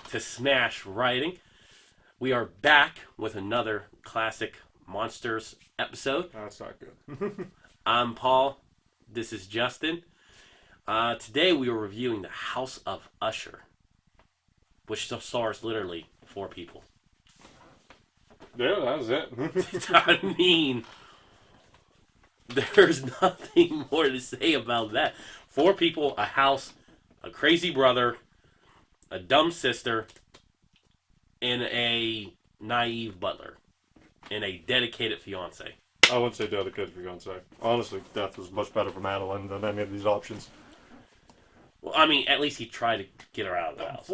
to Smash Writing. We are back with another classic Monsters episode. That's not good. I'm Paul. This is Justin. Today we are reviewing The House of Usher, which stars literally 4 people. Yeah, that was it. I mean, there's nothing more to say about that. 4 people, a house, a crazy brother, a dumb sister, and a naive butler, and a dedicated fiance. I wouldn't say dedicated fiance. Honestly, death was much better for Madeline than any of these options. Well, I mean, at least he tried to get her out of the house.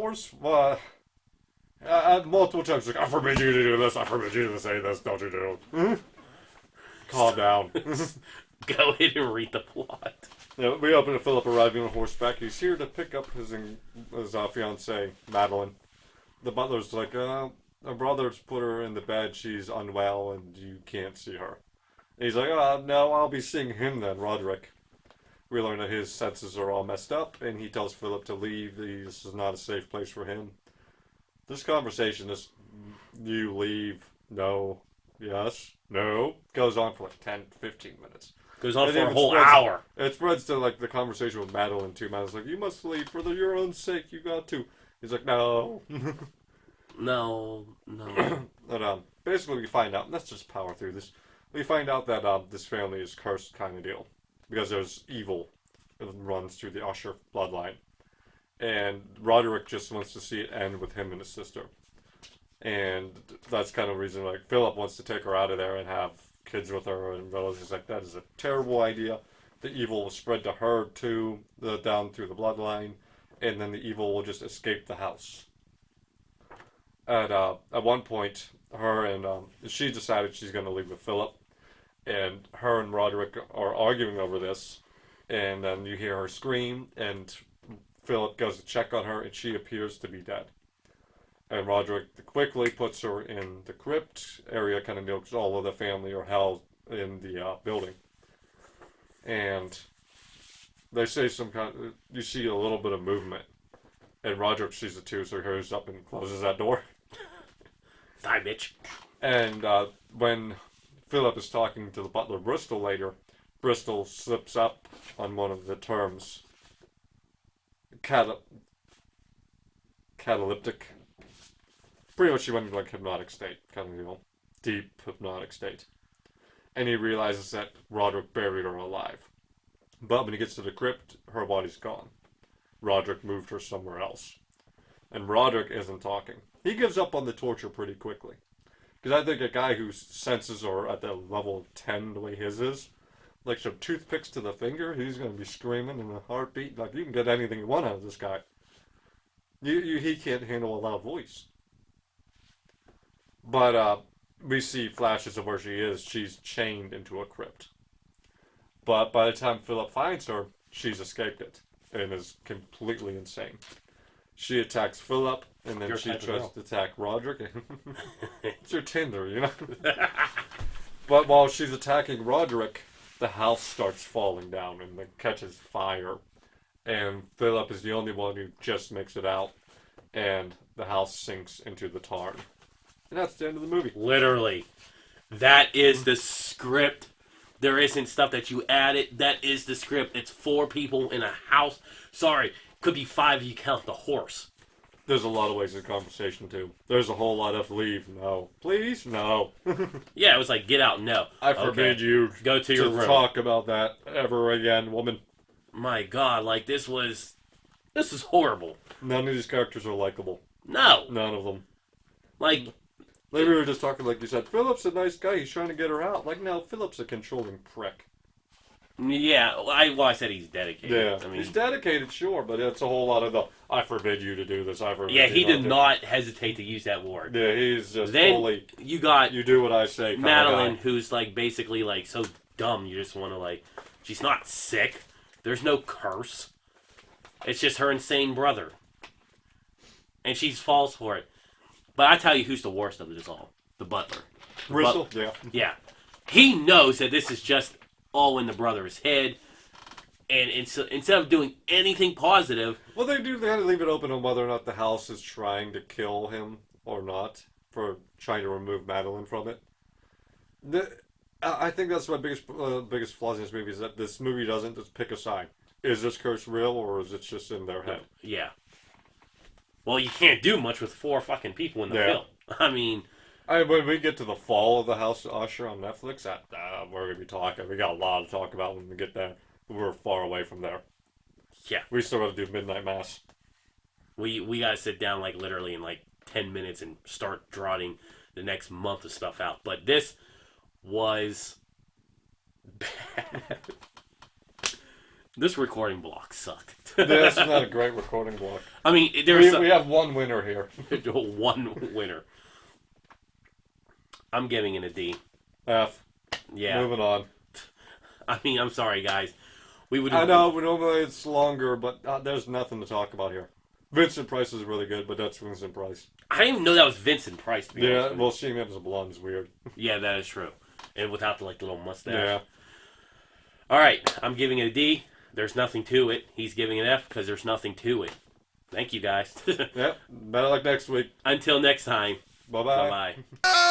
Multiple times, like, I forbid you to do this, I forbid you to say this, don't you do. Calm down. Go ahead and read the plot. Yeah, we open to Philip arriving on horseback. He's here to pick up his fiancée, Madeline. The butler's like, our brother's put her in the bed, she's unwell, and you can't see her. And he's like, no, I'll be seeing him then, Roderick. We learn that his senses are all messed up, and he tells Philip to leave. This is not a safe place for him. This conversation, you leave, no, yes, no, goes on for like 10, 15 minutes. Goes on for a whole hour. It spreads to like the conversation with Madeline too. Madeline's like, you must leave for your own sake, you got to. He's like, no. No. And basically we find out, let's just power through this. We find out that this family is cursed kind of deal. Because there's evil that runs through the Usher bloodline. And Roderick just wants to see it end with him and his sister. And that's kind of the reason, like, Philip wants to take her out of there and have kids with her. And Rose is like, that is a terrible idea. The evil will spread to her too, down through the bloodline. And then the evil will just escape the house. At one point, her and she decided she's going to leave with Philip. And her and Roderick are arguing over this. And then you hear her scream, and Philip goes to check on her, and she appears to be dead. And Roderick quickly puts her in the crypt area, kind of because all of the family are held in the building. And they say you see a little bit of movement. And Roderick sees it too, so he hurries up and closes that door. Die, bitch. And when Philip is talking to the butler Bristol later, Bristol slips up on one of the terms. Catalyptic. Pretty much she went into like hypnotic state, kind of, deep hypnotic state. And he realizes that Roderick buried her alive. But when he gets to the crypt, her body's gone. Roderick moved her somewhere else. And Roderick isn't talking. He gives up on the torture pretty quickly. Because I think a guy whose senses are at the level of 10 the way his is, like some toothpicks to the finger, he's going to be screaming in a heartbeat. Like, you can get anything you want out of this guy. He can't handle a loud voice. But we see flashes of where she is. She's chained into a crypt. But by the time Philip finds her, she's escaped it and is completely insane. She attacks Philip, and then she tries to attack Roderick. It's your Tinder, But while she's attacking Roderick, the house starts falling down and then catches fire. And Philip is the only one who just makes it out. And the house sinks into the tarn. And that's the end of the movie. Literally. That is the script. There isn't stuff that you added. That is the script. It's 4 people in a house. Sorry, could be 5 if you count the horse. There's a lot of ways in conversation, too. There's a whole lot of leave. No. Please? No. Yeah, it was like, get out. No. I forbid you go to your room. Talk about that ever again, woman. My God, like, this is horrible. None of these characters are likable. No. None of them. Like, we were just talking, like you said, Philip's a nice guy, he's trying to get her out. Like, no, Philip's a controlling prick. Yeah, I said he's dedicated. Yeah, I mean, he's dedicated, sure, but it's a whole lot of the, I forbid you to do this, I forbid yeah, you he did not hesitate to use that word. Yeah, he's just then totally, you do what I say. Madeline, who's, like, basically, like, so dumb, you just want to, like, she's not sick. There's no curse. It's just her insane brother. And she falls for it. But I tell you who's the worst of it all. The butler. Bristol? Yeah. Yeah. He knows that this is just all in the brother's head. And instead of doing anything positive, Well, they do. They kind of leave it open on whether or not the house is trying to kill him or not for trying to remove Madeline from it. I think that's my biggest flaws in this movie is that this movie doesn't just pick a side. Is this curse real or is it just in their head? yeah. Well, you can't do much with 4 fucking people in the film. I mean, When we get to the fall of the House of Usher on Netflix, we're gonna be talking. We got a lot to talk about when we get there. We're far away from there. yeah. We still got to do midnight mass. We gotta sit down like literally in like 10 minutes and start drawing the next month of stuff out. But this was bad. This recording block sucked. This is not a great recording block. I mean, We have one winner here. one winner. I'm giving it a D. F. Yeah. Moving on. I mean, I'm sorry, guys. I know, normally it's longer, but there's nothing to talk about here. Vincent Price is really good, but that's Vincent Price. I didn't even know that was Vincent Price. To be honest with you. Well, seeing him as a blonde is weird. Yeah, that is true. And without the little mustache. Yeah. All right, I'm giving it a D. There's nothing to it. He's giving it an F because there's nothing to it. Thank you, guys. Yep. Better luck next week. Until next time. Bye-bye. Bye-bye.